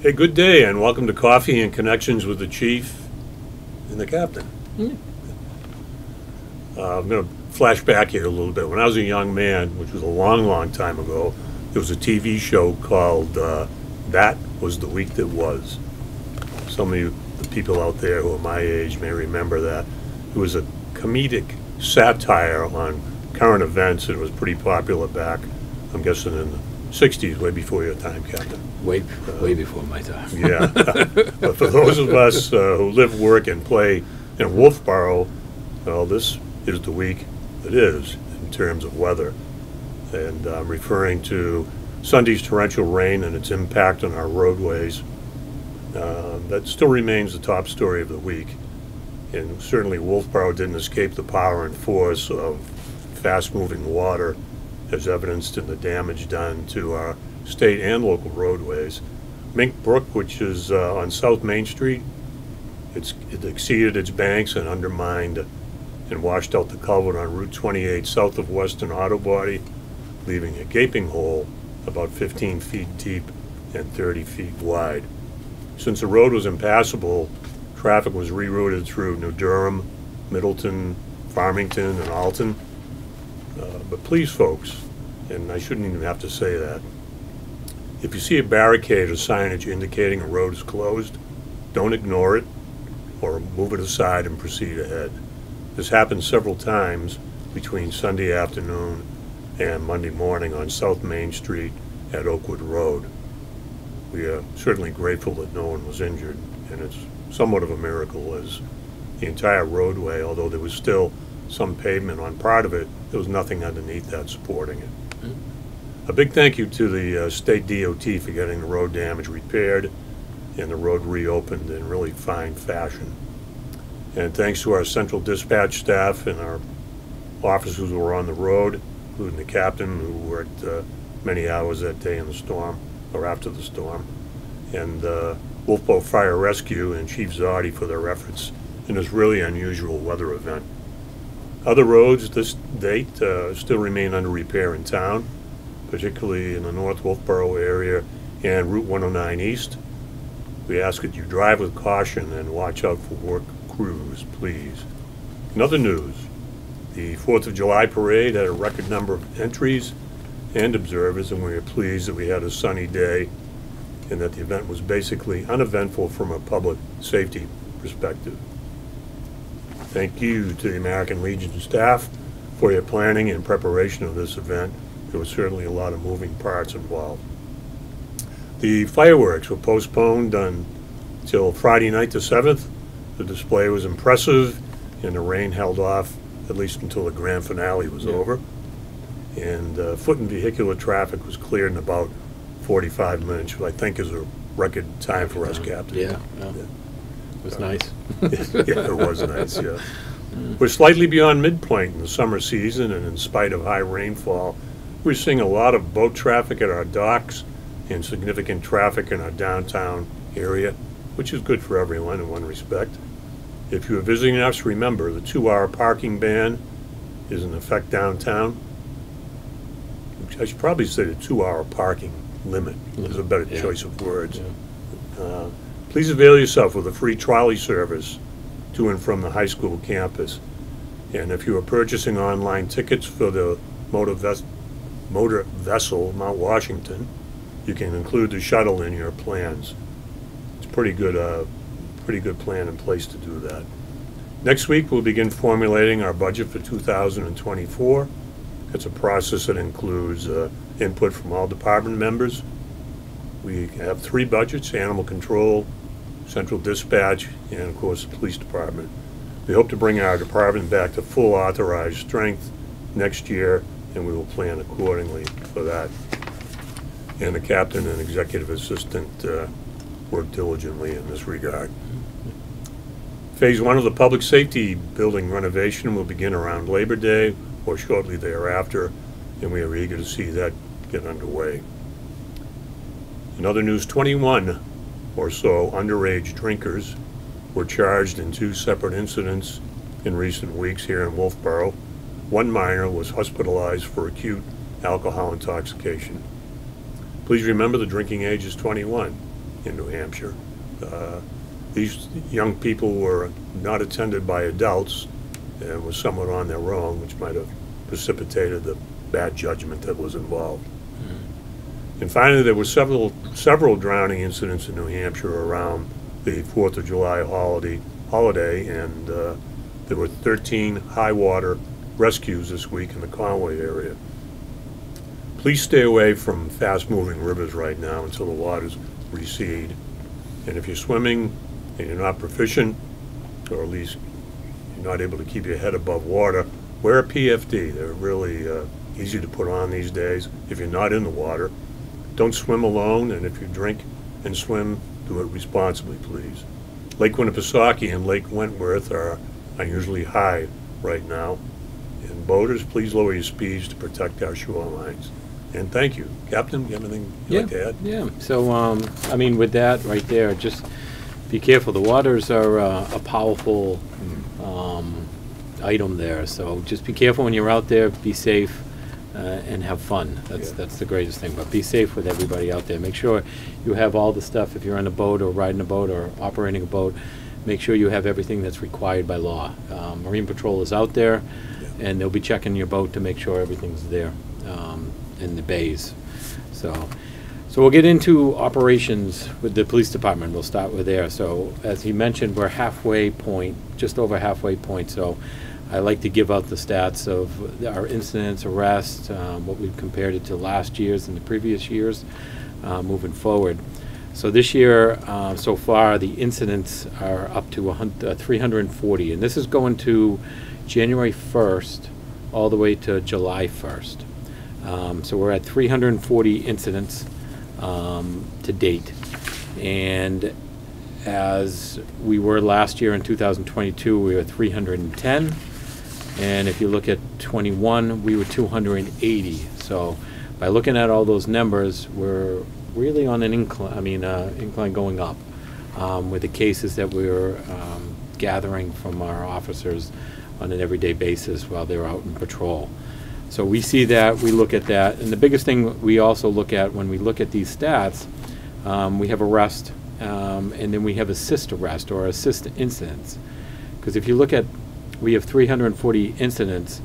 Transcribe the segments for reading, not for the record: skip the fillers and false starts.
Hey, good day, and welcome to Coffee and Connections with the Chief and the Captain. I'm going to flash back here a little bit. When I was a young man, which was a long, long time ago, there was a TV show called That Was the Week That Was. Some of you, the people out there who are my age, may remember that. It was a comedic satire on current events, and it was pretty popular back, I'm guessing, in the 60s, way before your time, Captain. Way before my time. Yeah. But for those of us who live, work, and play in Wolfeboro, well, this is the week it is in terms of weather. And I'm referring to Sunday's torrential rain and its impact on our roadways. That still remains the top story of the week. And certainly Wolfeboro didn't escape the power and force of fast-moving water, as evidenced in the damage done to our state and local roadways. Mink Brook, which is on South Main Street, it exceeded its banks and undermined and washed out the culvert on Route 28 south of Western Auto Body, leaving a gaping hole about 15 feet deep and 30 feet wide. Since the road was impassable, traffic was rerouted through New Durham, Middleton, Farmington, and Alton. But please, folks, and I shouldn't even have to say that, if you see a barricade or signage indicating a road is closed, don't ignore it or move it aside and proceed ahead. This happened several times between Sunday afternoon and Monday morning on South Main Street at Oakwood Road. We are certainly grateful that no one was injured, and it's somewhat of a miracle, as the entire roadway, although there was still some pavement on part of it, there was nothing underneath that supporting it. A big thank you to the state DOT for getting the road damage repaired and the road reopened in really fine fashion. And thanks to our central dispatch staff and our officers who were on the road, including the captain, who worked many hours that day in the storm, or after the storm, and Wolfeboro Fire Rescue and Chief Zoddy for their efforts in this really unusual weather event. Other roads this date still remain under repair in town, particularly in the North Wolfeboro area and Route 109 East. We ask that you drive with caution and watch out for work crews, please. In other news, the 4th of July parade had a record number of entries and observers, and we are pleased that we had a sunny day and that the event was basically uneventful from a public safety perspective. Thank you to the American Legion staff for your planning and preparation of this event. There was certainly a lot of moving parts involved. The fireworks were postponed until Friday night the 7th. The display was impressive, and the rain held off at least until the grand finale was over. And foot and vehicular traffic was cleared in about 45 minutes, which I think is a record time for us, Captain. Yeah. It was nice. Yeah, it was nice, yeah. We're slightly beyond midpoint in the summer season, and in spite of high rainfall, we're seeing a lot of boat traffic at our docks and significant traffic in our downtown area, which is good for everyone in one respect. If you are visiting us, remember the 2-hour parking ban is in effect downtown. I should probably say the 2-hour parking limit is a better choice of words. Please avail yourself of the free trolley service to and from the high school campus. And if you are purchasing online tickets for the motor vessel Mount Washington, you can include the shuttle in your plans. It's pretty good plan in place to do that. Next week we'll begin formulating our budget for 2024. It's a process that includes input from all department members. We have 3 budgets: animal control, central dispatch, and of course the police department. We hope to bring our department back to full authorized strength next year, and we will plan accordingly for that. And the captain and executive assistant work diligently in this regard. Phase 1 of the public safety building renovation will begin around Labor Day or shortly thereafter, and we are eager to see that get underway. In other news, 21 or so underage drinkers were charged in 2 separate incidents in recent weeks here in Wolfeboro. One minor was hospitalized for acute alcohol intoxication. Please remember the drinking age is 21. in New Hampshire. These young people were not attended by adults and were somewhat on their own, which might have precipitated the bad judgment that was involved. And finally, there were several drowning incidents in New Hampshire around the 4th of July holiday, and there were 13 high water rescues this week in the Conway area. Please stay away from fast-moving rivers right now until the waters recede. And if you're swimming and you're not proficient, or at least you're not able to keep your head above water, wear a PFD. They're really easy to put on these days if you're not in the water. Don't swim alone, and if you drink and swim, do it responsibly, please. Lake Winnipesaukee and Lake Wentworth are unusually high right now. And boaters, please lower your speeds to protect our shorelines. And thank you. Captain, you have anything you'd like to add? Yeah. So, I mean, with that right there, just be careful. The waters are a powerful item there. So just be careful when you're out there. Be safe and have fun. That's the greatest thing. But be safe with everybody out there. Make sure you have all the stuff. If you're on a boat or riding a boat or operating a boat, make sure you have everything that's required by law. Marine Patrol is out there, and they'll be checking your boat to make sure everything's there in the bays. So we'll get into operations with the police department. We'll start with there. So as he mentioned, we're halfway point, just over halfway point. So I like to give out the stats of our incidents, arrests, what we've compared it to last year's and the previous years moving forward. So this year, so far, the incidents are up to 340, and this is going to January 1st all the way to July 1st. So we're at 340 incidents to date, and as we were last year in 2022, we were 310, and if you look at 21, we were 280. So by looking at all those numbers, we're really on an incline, incline going up with the cases that we're gathering from our officers on an everyday basis while they're out in patrol. So we see that, we look at that, and the biggest thing we also look at when we look at these stats, we have arrest, and then we have assist arrest or assist incidents. Because if you look at, we have 340 incidents,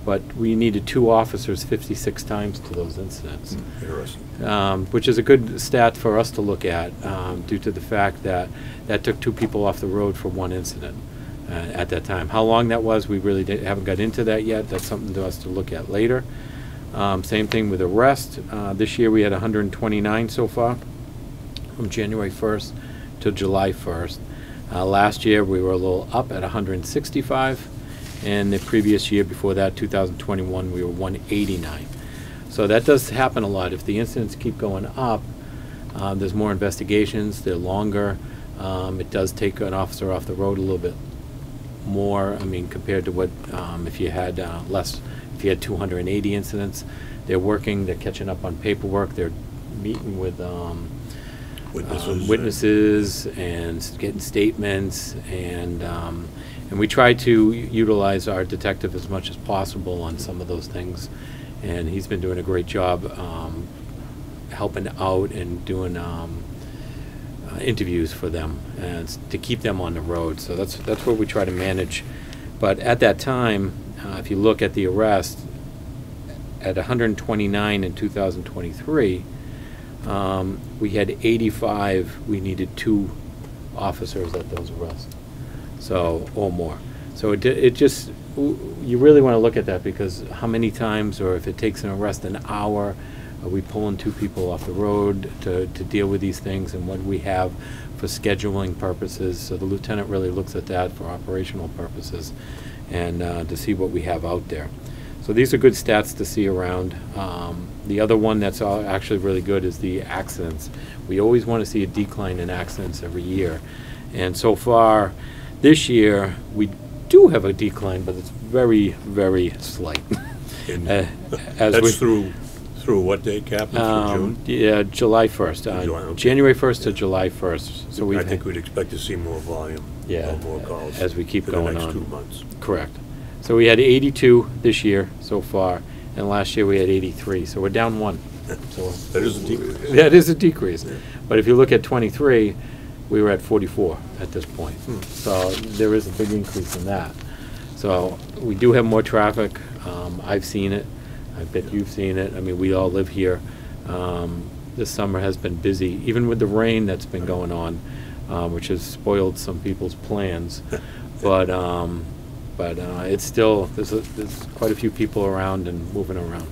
but we needed 2 officers 56 times to those incidents. Interesting. Which is a good stat for us to look at due to the fact that that took 2 people off the road for 1 incident at that time. How long that was, we really haven't got into that yet. That's something to us to look at later. Same thing with arrest. This year we had 129 so far from January 1st to July 1st. Last year we were a little up at 165. And the previous year before that, 2021, we were 189. So that does happen a lot. If the incidents keep going up, there's more investigations, they're longer. It does take an officer off the road a little bit more, compared to what if you had less, if you had 280 incidents. They're working, they're catching up on paperwork, they're meeting with witnesses and getting statements, and we try to utilize our detective as much as possible on some of those things, and he's been doing a great job helping out and doing interviews for them and to keep them on the road. So that's what we try to manage. But at that time, if you look at the arrest, at 129 in 2023, we had 85. We needed 2 officers at those arrests. So, or more. So it just, you really want to look at that, because how many times, or if it takes an arrest an hour, are we pulling 2 people off the road to deal with these things, and what we have for scheduling purposes. So the lieutenant really looks at that for operational purposes and to see what we have out there. So these are good stats to see around. The other one that's actually really good is the accidents. We always want to see a decline in accidents every year. And so far, this year, we do have a decline, but it's very, very slight. That's through what date, Captain? Through June? Yeah, July 1st. July, okay. January 1st to July 1st. So I think we'd expect to see more volume, more calls as we keep going for the next on. 2 months. Correct. So we had 82 this year so far, and last year we had 83, so we're down 1. So That is a decrease. that is a decrease. But if you look at 23, we were at 44 at this point. So there is a big increase in that. So we do have more traffic. I've seen it. I bet you've seen it. I mean, we all live here. This summer has been busy, even with the rain that's been going on, which has spoiled some people's plans. But it's still, there's quite a few people around and moving around.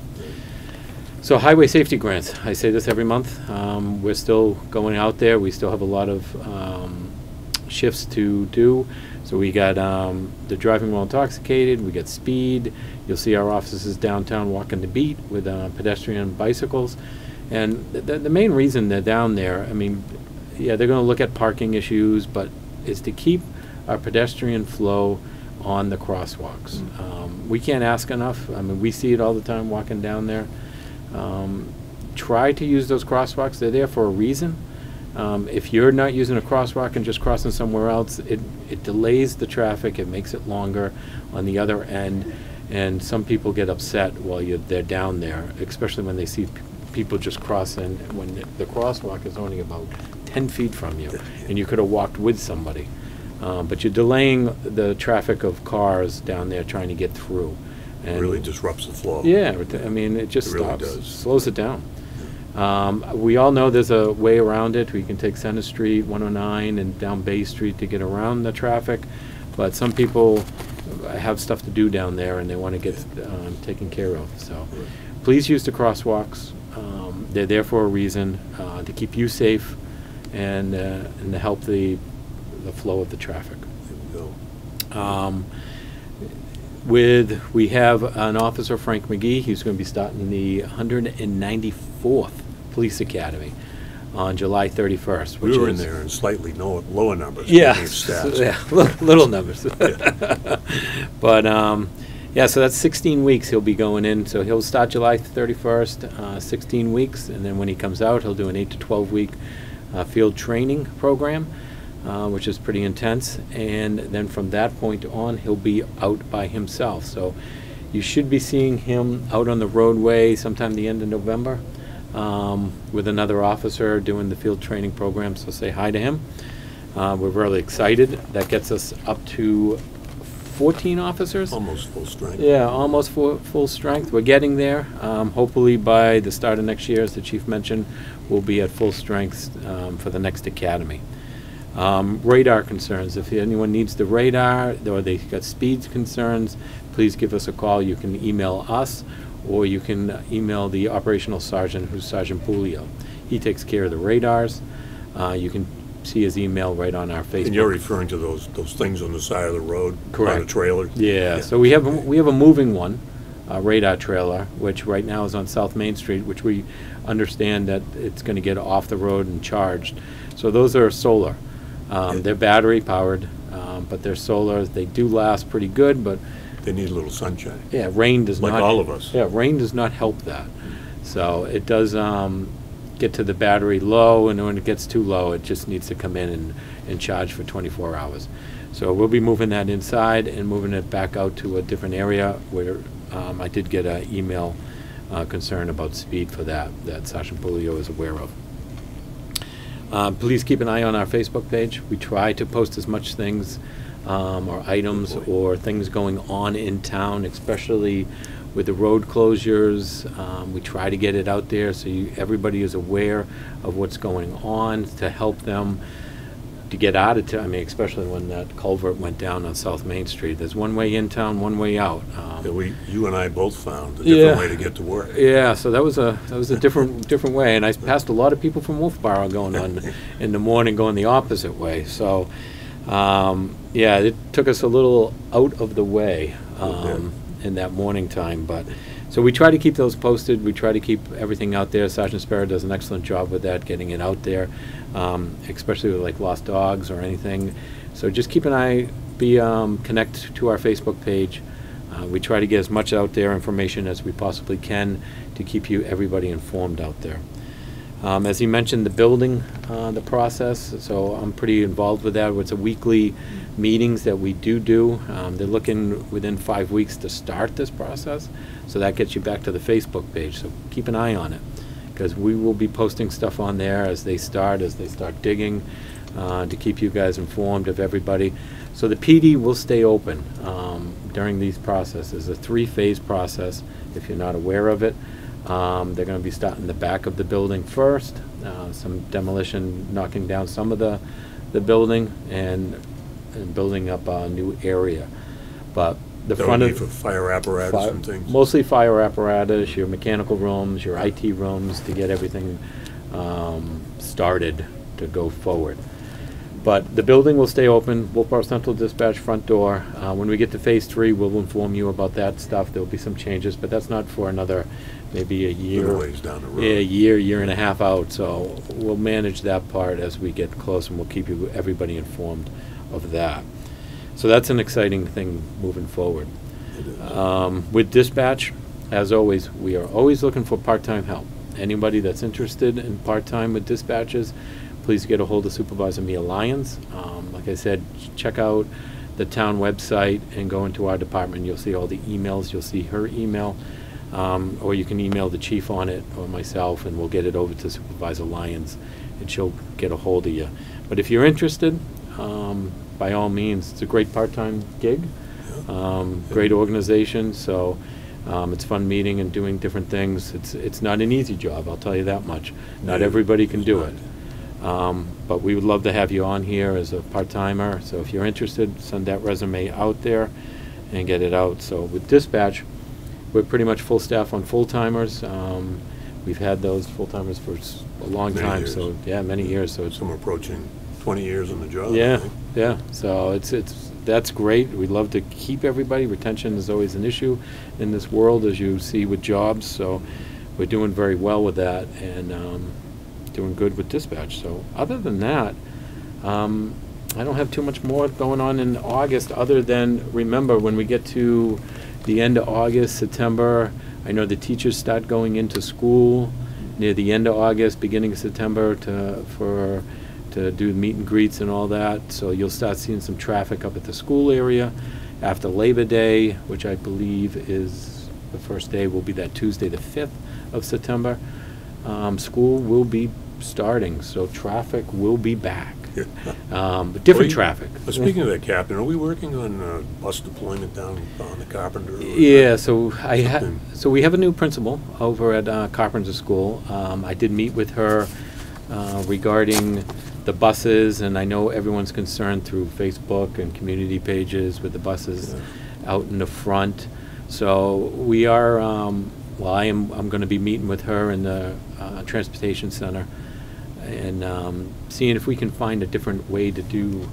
So highway safety grants, I say this every month. We're still going out there. We still have a lot of shifts to do. So we got the driving while intoxicated, we got speed. You'll see our offices downtown walking the beat with pedestrian bicycles. And the main reason they're down there, I mean, yeah, they're going to look at parking issues, but is to keep our pedestrian flow on the crosswalks. We can't ask enough. I mean, we see it all the time walking down there. Try to use those crosswalks. They're there for a reason. If you're not using a crosswalk and just crossing somewhere else, it delays the traffic. It makes it longer on the other end, and some people get upset while they're down there, especially when they see people just crossing when the crosswalk is only about 10 feet from you, and you could have walked with somebody. But you're delaying the traffic of cars down there trying to get through. And It really disrupts the flow. yeah, I mean, it just It really stops, does. slows it down. We all know there's a way around it. We can take Center Street, 109, and down Bay Street to get around the traffic. But some people have stuff to do down there, and they want to get taken care of. So please use the crosswalks. They're there for a reason, to keep you safe and to help the flow of the traffic. There we go. We have an officer, Frank McGee. He's going to be starting the 194th Police Academy on July 31st. We which were in is- there in slightly lower numbers. Yeah, looking at stats. yeah, little numbers. But yeah, so that's 16 weeks he'll be going in. So he'll start July 31st, 16 weeks, and then when he comes out, he'll do an 8 to 12 week field training program. Which is pretty intense, and then from that point on he'll be out by himself. So you should be seeing him out on the roadway sometime the end of November with another officer doing the field training program, so say hi to him. We're really excited. That gets us up to 14 officers. Almost full strength. Yeah, almost full strength. We're getting there. Hopefully by the start of next year, as the chief mentioned, we'll be at full strength for the next academy. Radar concerns. If anyone needs the radar or they got speed concerns, please give us a call. You can email us, or you can email the operational sergeant, who's Sergeant Pulio. He takes care of the radars. You can see his email right on our Facebook. And you're referring to those things on the side of the road? Correct. On the trailer? Yeah, so we have a moving one, radar trailer, which right now is on South Main Street, which we understand that it's going to get off the road and charged. So those are solar. They're battery powered, but they're solar. They do last pretty good, but They need a little sunshine. yeah, rain does Like not. all of us. Yeah, rain does not help that. So it does get to the battery low, and when it gets too low, it just needs to come in and charge for 24 hours. So we'll be moving that inside and moving it back out to a different area where I did get an email concern about speed for that Sergeant Pulio is aware of. Please keep an eye on our Facebook page. We try to post as much things or items or things going on in town, especially with the road closures. We try to get it out there so everybody is aware of what's going on to help them to get out of town. I mean, especially when that culvert went down on South Main Street. There's one way in town, one way out. You and I both found a different way to get to work. Yeah, so that was a different way, and I passed a lot of people from Wolfeboro going on in the morning, going the opposite way. So, yeah, it took us a little out of the way in that morning time, but. So we try to keep those posted. We try to keep everything out there. Sergeant Sparrow does an excellent job with that, getting it out there, especially with like lost dogs or anything. So just keep an eye, connect to our Facebook page. We try to get as much out there information as we possibly can to keep everybody informed out there. As he mentioned, the building, the process, so I'm pretty involved with that. It's a weekly meetings that we do. They're looking within 5 weeks to start this process, so that gets you back to the Facebook page, so keep an eye on it, because we will be posting stuff on there as they start digging, to keep you guys informed of everybody. So the PD will stay open during these processes. A 3-phase process, if you're not aware of it. They're going to be starting the back of the building first, some demolition, knocking down some of the building, and building up a new area. But the front of for fire apparatus and things. Mostly fire apparatus, your mechanical rooms, your IT rooms, to get everything started to go forward. But the building will stay open. Wolfeboro Central Dispatch front door. When we get to phase 3, we'll inform you about that stuff. There'll be some changes, but that's not for another maybe a year. Little ways down the road. Yeah, a year and a half out. So we'll manage that part as we get close, and we'll keep everybody informed of that. So that's an exciting thing moving forward. With dispatch, as always, we are always looking for part-time help. Anybody that's interested in part-time with dispatches, please get a hold of Supervisor Mia Lyons. Like I said, check out the town website and go into our department. You'll see all the emails. You'll see her email, or you can email the chief on it or myself, and we'll get it over to Supervisor Lyons, and she'll get a hold of you. But if you're interested, by all means, it's a great part-time gig, great organization. So it's fun meeting and doing different things. It's not an easy job, I'll tell you that much. Not everybody can do it. But we would love to have you on here as a part-timer. So if you're interested, send that resume out there and get it out. So with dispatch, we're pretty much full staff on full-timers. We've had those full-timers for a long time. Years. So yeah, many years. So it's some approaching 20 years on the job. Yeah, yeah. So that's great. We love to keep everybody. Retention is always an issue in this world, as you see with jobs. So we're doing very well with that, and doing good with dispatch. So other than that, I don't have too much more going on in August, other than, remember, when we get to the end of August, September, I know the teachers start going into school near the end of August, beginning of September, to do meet and greets and all that. So you'll start seeing some traffic up at the school area after Labor Day, which I believe is the first day, will be that Tuesday the 5th of September. School will be starting, so traffic will be back. But different traffic. Speaking of that, Captain, are we working on bus deployment down on the Carpenter? Yeah, so so we have a new principal over at Carpenter School. I did meet with her regarding the buses, and I know everyone's concerned through Facebook and community pages with the buses out in the front. So we are, well, I'm going to be meeting with her in the transportation center, and seeing if we can find a different way to do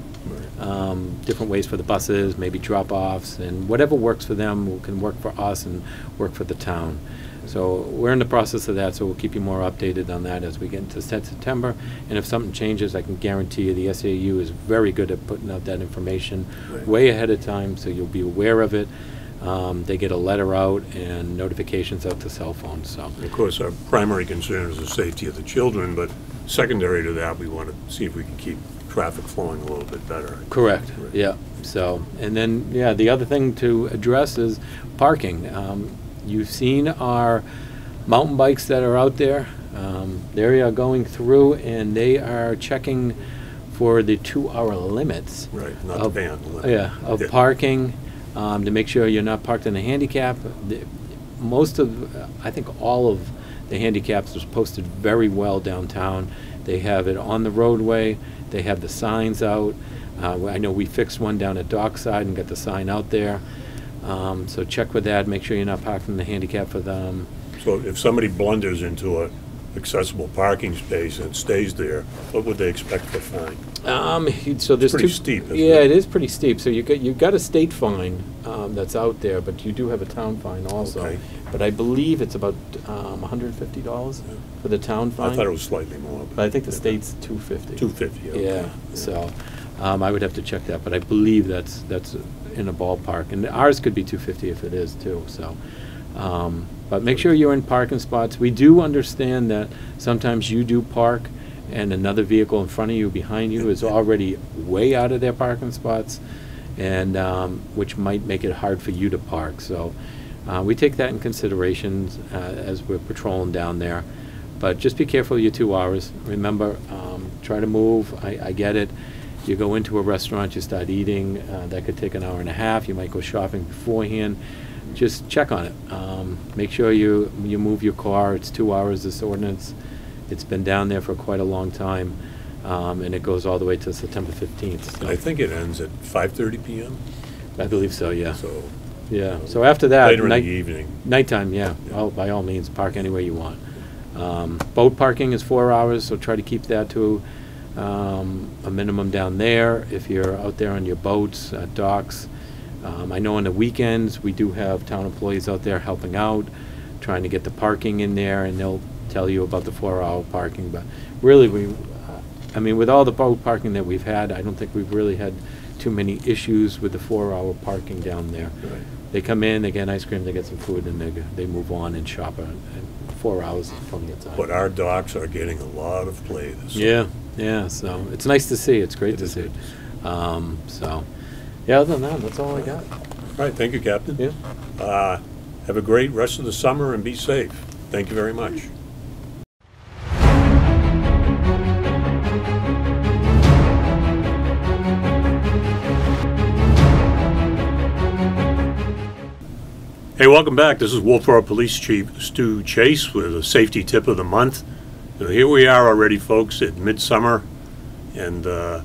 different ways for the buses, maybe drop-offs, and whatever works for them can work for us and work for the town. So we're in the process of that, so we'll keep you more updated on that as we get into September. And if something changes, I can guarantee you the SAU is very good at putting out that information way ahead of time, so you'll be aware of it. They get a letter out and notifications out to cell phones. So, and of course, our primary concern is the safety of the children, but secondary to that, we want to see if we can keep traffic flowing a little bit better. Correct. Right. Yeah. So, and then, yeah, the other thing to address is parking. You've seen our mountain bikes that are out there. They are going through, and they are checking for the 2-hour limits. Right, not the van limit. Yeah, of parking, to make sure you're not parked in a handicap. Most of, I think all of the handicaps are posted very well downtown. They have it on the roadway. They have the signs out. I know we fixed one down at Dockside and got the sign out there. So check with that. Make sure you're not parking the handicap for them. So if somebody blunders into a accessible parking space and stays there, what would they expect for fine? So there's pretty steep, isn't yeah, it? it is pretty steep. So you've got a state fine that's out there, but you do have a town fine also. Okay. But I believe it's about $150 for the town fine. I thought it was slightly more. But I think the state's $250. $250. Okay. Yeah. So I would have to check that, but I believe that's in a ballpark, and ours could be $250 if it is too. So, But make sure you're in parking spots. We do understand that sometimes you do park and another vehicle in front of you, behind you, is already way out of their parking spots, and which might make it hard for you to park. So we take that in consideration as we're patrolling down there. But just be careful your 2 hours. Remember, try to move. I get it. You go into a restaurant, you start eating, that could take an hour and a half. You might go shopping beforehand. Just check on it. Make sure you move your car. It's 2 hours, this ordinance. It's been down there for quite a long time, and it goes all the way to September 15th. So I think it ends at 5:30 p.m. I believe so, yeah. So Yeah, so after that, later in the evening. nighttime, yeah, by all means, park anywhere you want. Boat parking is 4 hours, so try to keep that to a minimum down there if you're out there on your boats, docks. I know on the weekends, we do have town employees out there helping out, trying to get the parking in there, and they'll tell you about the 4-hour parking. But really, I mean, with all the boat parking that we've had, I don't think we've really had too many issues with the 4-hour parking down there. Right. They come in, they get ice cream, they get some food, and they move on and shop. And 4 hours is plenty of time. But our docks are getting a lot of play this summer. Yeah, so it's nice to see. It's great to see. So, yeah, other than that, that's all I got. All right, thank you, Captain. Yeah. Have a great rest of the summer and be safe. Thank you very much. Hey, welcome back. This is Wolfeboro Police Chief Stu Chase with a safety tip of the month. So here we are already, folks, at midsummer, and the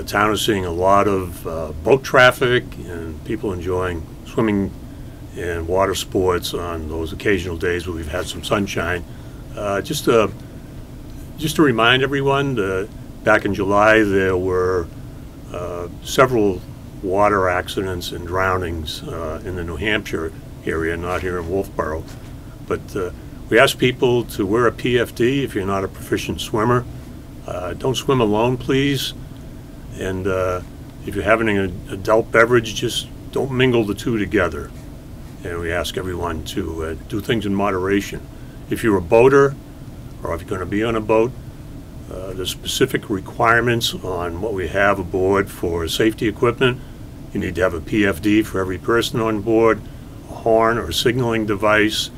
town is seeing a lot of boat traffic and people enjoying swimming and water sports on those occasional days where we've had some sunshine. Just to remind everyone that back in July there were several water accidents and drownings in the New Hampshire area, not here in Wolfeboro. But we ask people to wear a PFD if you're not a proficient swimmer. Don't swim alone, please. And if you're having an adult beverage, just don't mingle the two together. And we ask everyone to do things in moderation. If you're a boater, or if you're going to be on a boat, there's specific requirements on what we have aboard for safety equipment. You need to have a PFD for every person on board, a horn or signaling device.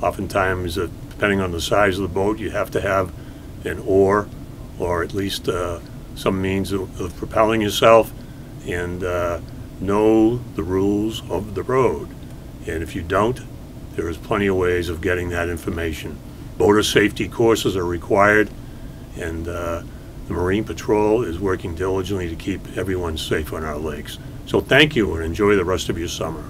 Oftentimes, depending on the size of the boat, you have to have an oar or at least some means of propelling yourself, and know the rules of the road. And if you don't, there is plenty of ways of getting that information. Boater safety courses are required, and the Marine Patrol is working diligently to keep everyone safe on our lakes. So thank you, and enjoy the rest of your summer.